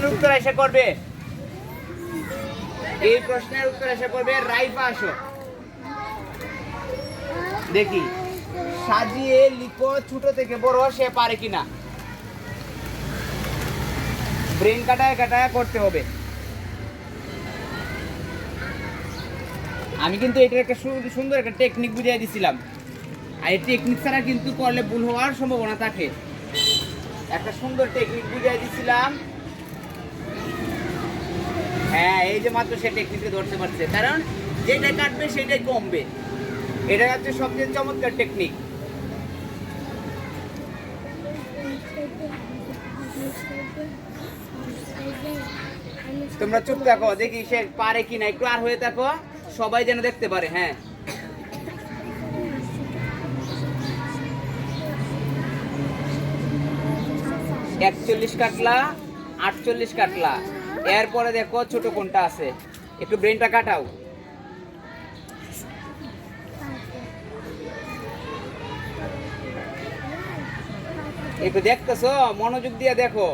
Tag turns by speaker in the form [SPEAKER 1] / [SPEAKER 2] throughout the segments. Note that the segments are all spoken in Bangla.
[SPEAKER 1] প্রশ্নের উত্তর এসে করবে, এই প্রশ্নের উত্তর এসে করবে রাইফা। আসো দেখি, সাজিয়ে লিখো ছোট থেকে বড় সে পারে কিনা। ব্রেন কাটায় কাটায় করতে হবে। আমি কিন্তু এটার একটা সুন্দর একটা টেকনিক বুঝিয়ে দিছিলাম, আর এই টেকনিক ছাড়া কিন্তু করলে ভুল হওয়ার সম্ভাবনা থাকে। একটা সুন্দর টেকনিক বুঝিয়ে দিছিলাম। হ্যাঁ, এই যে মাত্র সে টেকনিকটা ধরতে পারছে, কারণ যেটাই কাটবে সেটাই কমবে। এটা হচ্ছে সবচেয়ে চমৎকার টেকনিক। তোমরা চুপ থাকো, দেখি সে পারে কিনা, একটু আর হয়ে থাকো, সবাই যেন দেখতে পারে। হ্যাঁ, একচল্লিশ কাটলা, 48 কাটলা, এরপরে দেখো ছোট কোনটা আছে, একটু ব্রেনটা কাটাও। একটু দেখতেছো, মনোযোগ দিয়ে দেখো।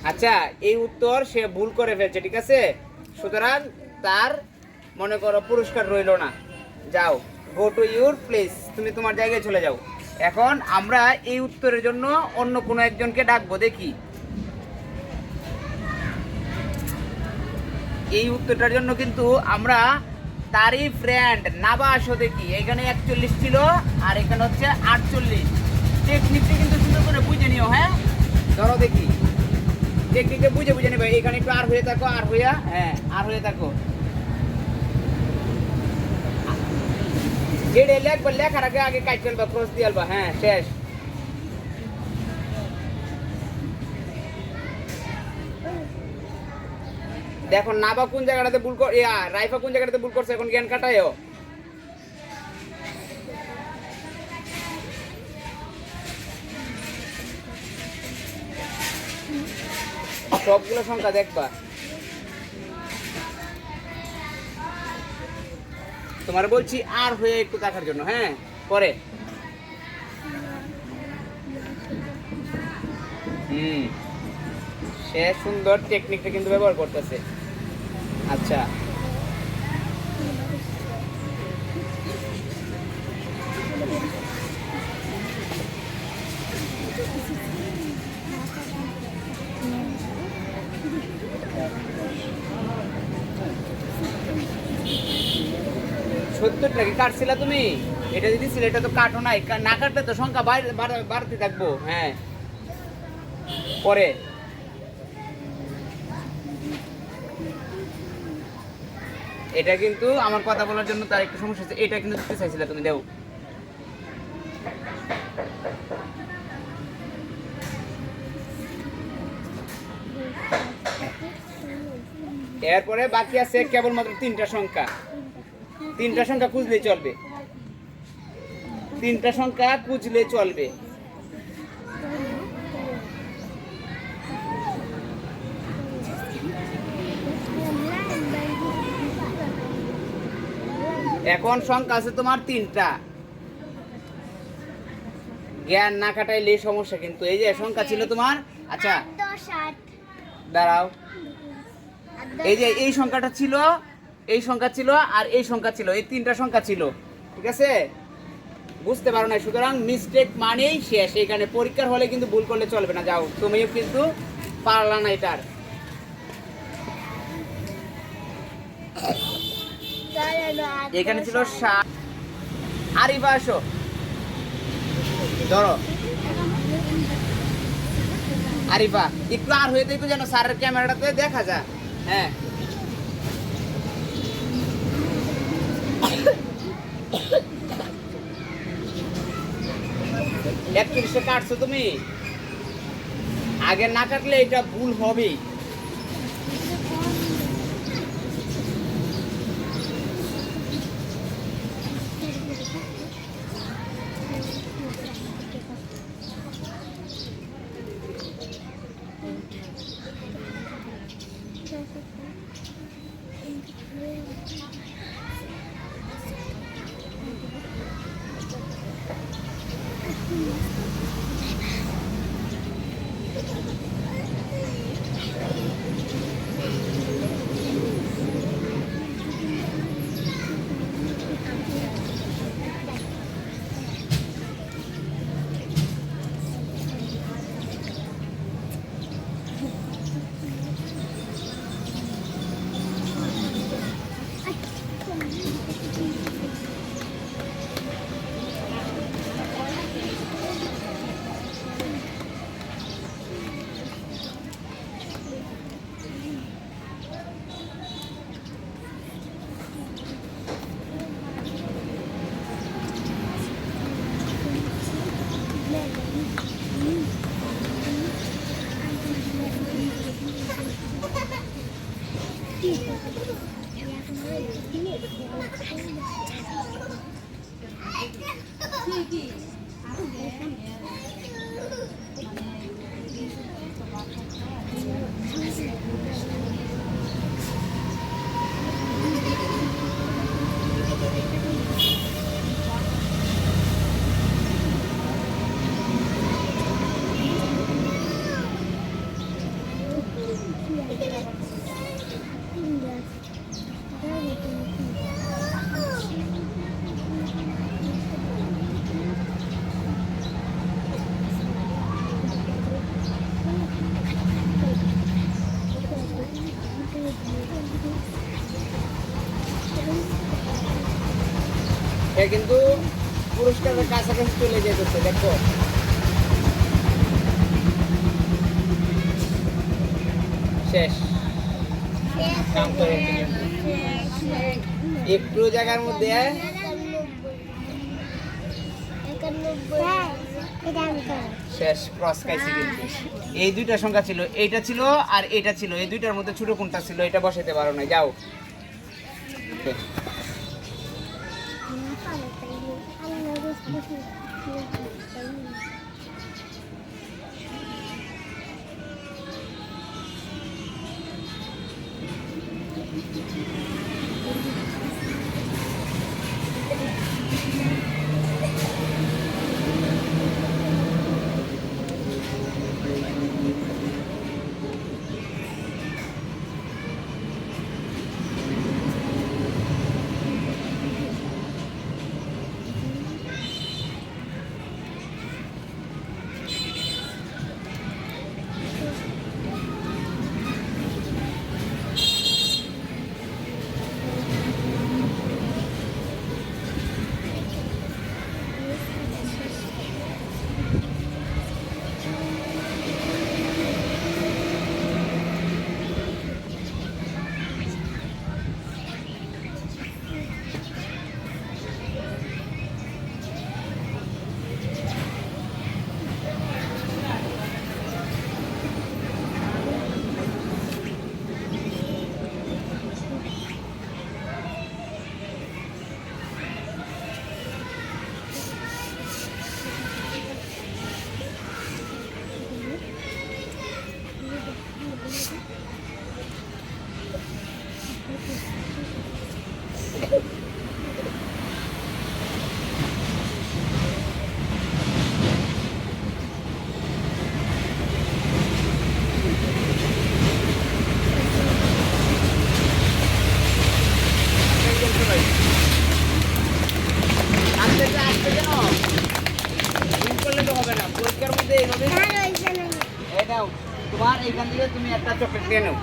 [SPEAKER 1] আচ্ছা, এই উত্তর সে ভুল করে ফেলছে, ঠিক আছে? সুতরাং তার মনে করো পুরস্কার রইল না। যাও, গো টু ইউর প্লেস, তুমি তোমার জায়গায় চলে যাও। এখন আমরা এই উত্তরের জন্য অন্য কোনো একজনকে ডাকবো, দেখি এই উত্তরটার জন্য কিন্তু আমরা তারই ফ্রেন্ড নাবা। আসো দেখি, এখানে 41 ছিল আর এখানে হচ্ছে 48। টেকনিকটা কিন্তু সুন্দর করে বুঝে নিও। হ্যাঁ, ধরো দেখি, টেকনিকটা বুঝে নেবে। এখানে একটু আর হয়ে থাকো, আর হইয়া, হ্যাঁ আর হয়ে থাকো। যেটা লেখবা লেখার আগে আগে কাট ফেলবা, ক্রস দিয়ে আলবা। হ্যাঁ, শেষ। দেখো নাবা কোন জায়গাটাতে ভুল কর, রাইফা কোন জায়গাটাতে ভুল করছে, এখন জ্ঞান কাটায়ও। সবগুলো সংখ্যা দেখবা। তোমার বলছি আর হয়ে একটু দেখার জন্য। হ্যাঁ, পরে সে সুন্দর টেকনিকটা কিন্তু ব্যবহার করতেছে। আচ্ছা, সত্তরটাকে কাটছিলা তুমি? এটা যদি ছিল, এটা তো কাটো নাই, না কাটলে তো সংখ্যা বাড়তে থাকবো। হ্যাঁ, পরে এটা কিন্তু আমার কথা বলার জন্য তার একটু সমস্যা হচ্ছে। এটা কিন্তু দিতে চাইছিলা তুমি, দেও। এরপরে বাকি আছে কেবলমাত্র 3টা সংখ্যা। 3টা সংখ্যা খুঁজলে চলবে, 3টা সংখ্যা খুঁজলে চলবে। এখন সংখ্যা আছে তোমার 3টা। জ্ঞান না কাটাইলে সমস্যা কিন্তু। এই যে সংখ্যা ছিল তোমার, আচ্ছা দাঁড়াও, এই যে এই সংখ্যাটা ছিল, এই সংখ্যা ছিল, আর এই সংখ্যা ছিল, এই 3টা সংখ্যা ছিল, ঠিক আছে? বুঝতে পারো না, সুতরাং মিস্টেক মানেই শেষ। এখানে পরীক্ষার হলে কিন্তু ভুল করলে চলবে না। যাও, তুমিও কিন্তু পারলা না এটার। এখানে ছিল 7। আরিফা আসো, ধরো আরিফা, একটু আর হয়ে দেখো যেন স্যারের ক্যামেরাটাতে দেখা যায়। হ্যাঁ, একত্রিশে কাটছো তুমি, আগে না কাটলে এটা ভুল হবেই। সে কিন্তু পুরস্কারের কাছাকাছি চলে যেতেছে, দেখো। শেষ কাম করে একটু জায়গার মধ্যে শেষ ক্রস খাইছি কিন্তু। এই দুইটা সংখ্যা ছিল, এইটা ছিল আর এইটা ছিল, এই দুইটার মধ্যে ছোট কোনটা ছিল এটা বসাইতে পারো না, যাও। তোমার এইখান থেকে তুমি একটা চকলেট দিয়ে নাও।